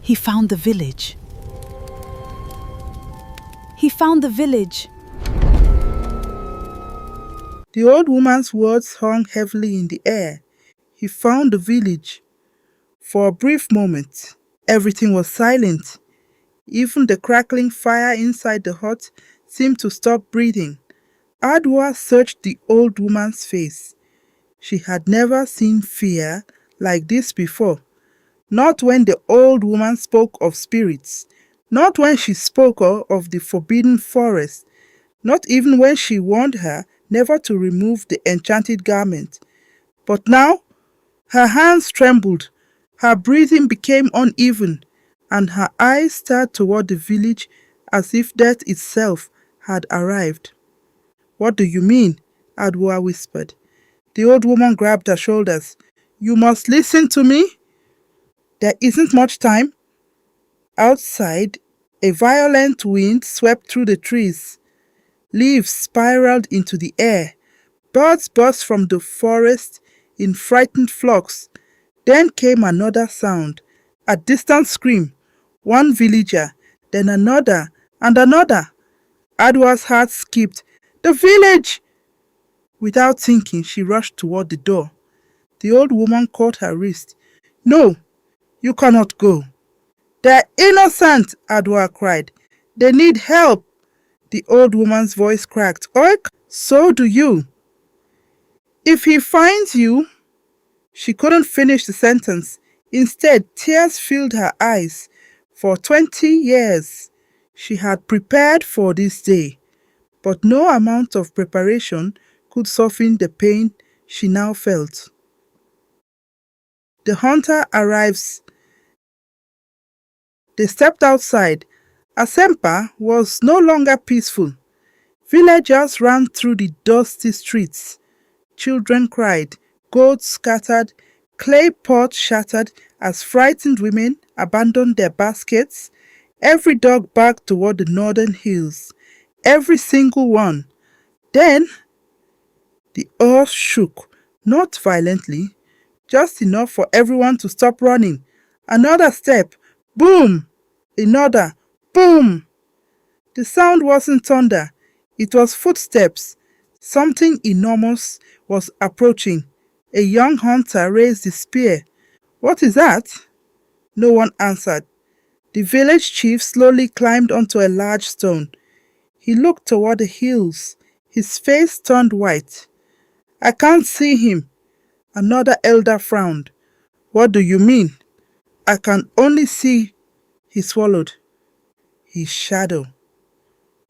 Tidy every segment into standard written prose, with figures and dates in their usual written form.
He found the village. He found the village. The old woman's words hung heavily in the air. He found the village. For a brief moment, everything was silent. Even the crackling fire inside the hut seemed to stop breathing. Adwoa searched the old woman's face. She had never seen fear like this before. Not when the old woman spoke of spirits. Not when she spoke of the forbidden forest. Not even when she warned her never to remove the enchanted garment. But now, her hands trembled, her breathing became uneven, and her eyes stared toward the village as if death itself had arrived. "What do you mean?" Adwoa whispered. The old woman grabbed her shoulders. "You must listen to me. There isn't much time." Outside, a violent wind swept through the trees. Leaves spiraled into the air. Birds burst from the forest in frightened flocks. Then came another sound, a distant scream. One villager, then another, and another. Adwoa's heart skipped. "The village!" Without thinking, she rushed toward the door. The old woman caught her wrist. "No, you cannot go." "They're innocent!" Adwoa cried. "They need help." The old woman's voice cracked. "Oik, so do you. If he finds you..." She couldn't finish the sentence. Instead, tears filled her eyes. For 20 years, she had prepared for this day, but no amount of preparation could soften the pain she now felt. The hunter arrives. They stepped outside. Asempa was no longer peaceful. Villagers ran through the dusty streets. Children cried, goats scattered, clay pots shattered as frightened women abandoned their baskets. Every dog barked toward the northern hills. Every single one. Then the earth shook, not violently, just enough for everyone to stop running. Another step. Boom! Another. Boom! The sound wasn't thunder. It was footsteps. Something enormous was approaching. A young hunter raised his spear. "What is that?" No one answered. The village chief slowly climbed onto a large stone. He looked toward the hills. His face turned white. "I can't see him." Another elder frowned. "What do you mean?" "I can only see..." He swallowed. His shadow.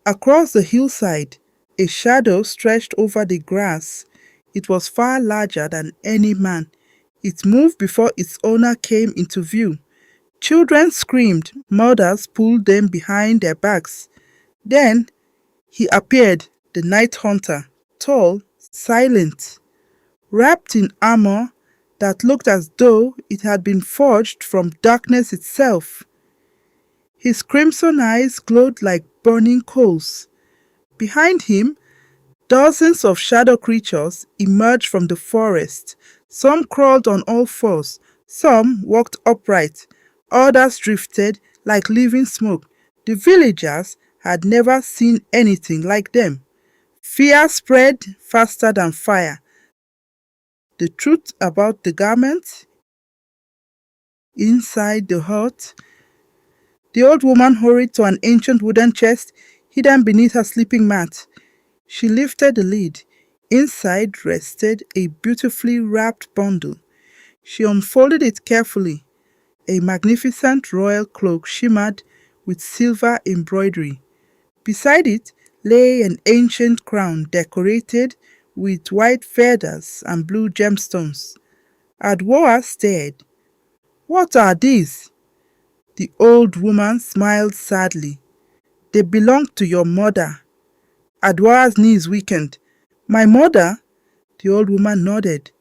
Across the hillside, a shadow stretched over the grass. It was far larger than any man. It moved before its owner came into view. Children screamed. Mothers pulled them behind their backs. Then he appeared, the night hunter, tall, silent, wrapped in armor that looked as though it had been forged from darkness itself. His crimson eyes glowed like burning coals. Behind him, dozens of shadow creatures emerged from the forest. Some crawled on all fours, some walked upright, others drifted like living smoke. The villagers had never seen anything like them. Fear spread faster than fire. The truth about the garment inside the hut. The old woman hurried to an ancient wooden chest hidden beneath her sleeping mat. She lifted the lid. Inside rested a beautifully wrapped bundle. She unfolded it carefully. A magnificent royal cloak shimmered with silver embroidery. Beside it lay an ancient crown decorated with white feathers and blue gemstones. Adwoa stared. "What are these?" The old woman smiled sadly. "They belong to your mother." Adwoa's knees weakened. "My mother?" The old woman nodded.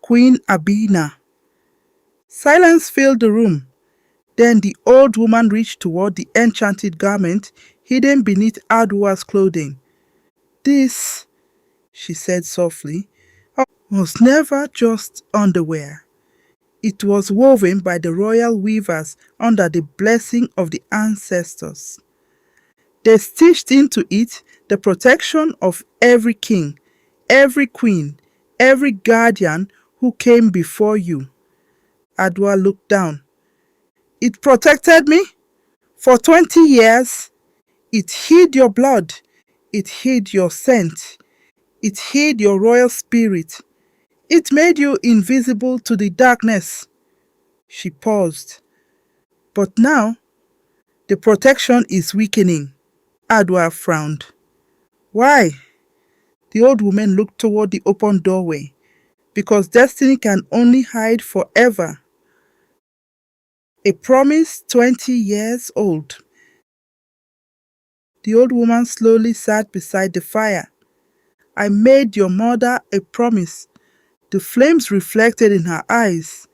"Queen Abina." Silence filled the room. Then the old woman reached toward the enchanted garment hidden beneath Adwoa's clothing. "This," she said softly, "was never just underwear. It was woven by the royal weavers under the blessing of the ancestors. They stitched into it the protection of every king, every queen, every guardian who came before you. Adwoa looked down. It protected me for 20 years. It hid your blood. It hid your scent. It hid your royal spirit. It made you invisible to the darkness. She paused. But now, the protection is weakening. Adwoa frowned. Why? The old woman looked toward the open doorway. Because destiny can only hide forever. A promise 20 years old. The old woman slowly sat beside the fire. I made your mother a promise. The flames reflected in her eyes.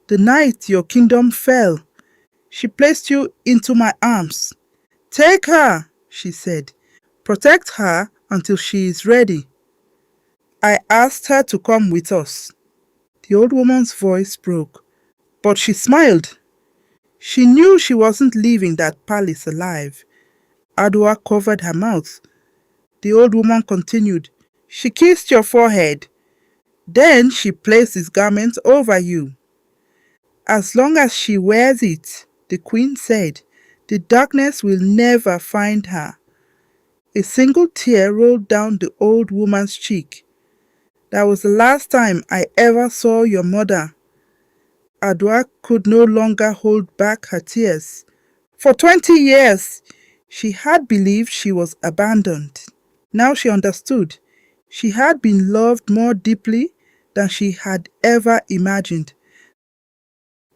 The night your kingdom fell, she placed you into my arms. Take her, she said. Protect her until she is ready. I asked her to come with us. The old woman's voice broke, but she smiled. She knew she wasn't leaving that palace alive. Adwoa covered her mouth. The old woman continued. She kissed your forehead. Then she placed his garment over you. As long as she wears it, the queen said, the darkness will never find her. A single tear rolled down the old woman's cheek. That was the last time I ever saw your mother. Adwoa could no longer hold back her tears. For 20 years, she had believed she was abandoned. Now she understood. She had been loved more deeply than she had ever imagined.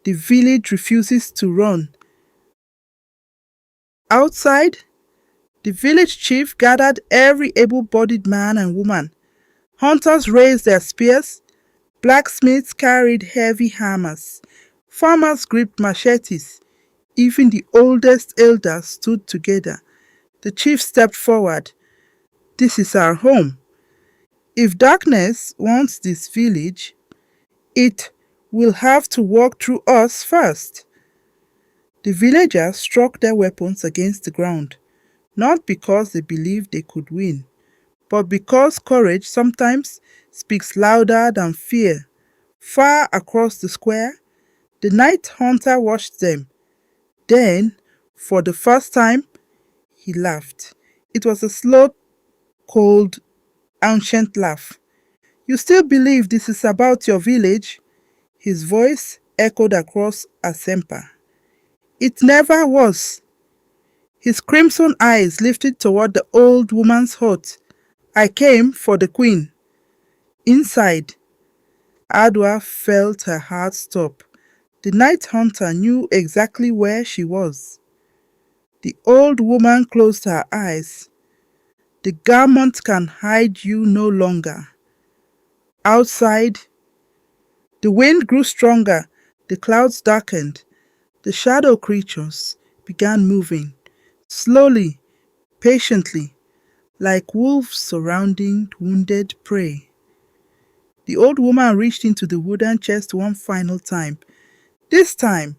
The village refuses to run. Outside, the village chief gathered every able-bodied man and woman. Hunters raised their spears. Blacksmiths carried heavy hammers. Farmers gripped machetes. Even the oldest elders stood together. The chief stepped forward. This is our home. If darkness wants this village, it will have to walk through us first. The villagers struck their weapons against the ground, not because they believed they could win, but because courage sometimes speaks louder than fear. Far across the square, the night hunter watched them. Then, for the first time, he laughed. It was a slow, cold, ancient laugh. You still believe this is about your village? His voice echoed across Asempa. It never was. His crimson eyes lifted toward the old woman's hut. I came for the queen. Inside, Adwoa felt her heart stop. The night hunter knew exactly where she was. The old woman closed her eyes. The garment can hide you no longer. Outside, the wind grew stronger, the clouds darkened, the shadow creatures began moving, slowly, patiently, like wolves surrounding wounded prey. The old woman reached into the wooden chest one final time. This time,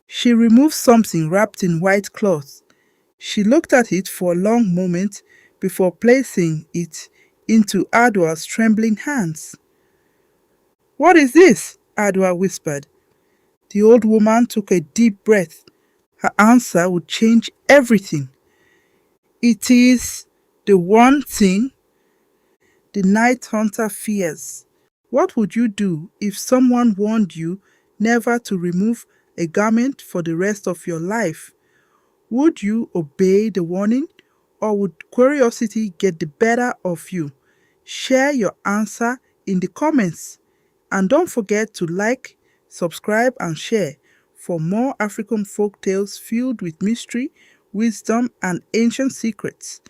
she removed something wrapped in white cloth. She looked at it for a long moment before placing it into Adwoa's trembling hands. What is this? Adwoa whispered. The old woman took a deep breath. Her answer would change everything. It is the one thing the night hunter fears. What would you do if someone warned you never to remove a garment for the rest of your life? Would you obey the warning, or would curiosity get the better of you? Share your answer in the comments. And don't forget to like, subscribe and share for more African folk tales filled with mystery, wisdom and ancient secrets.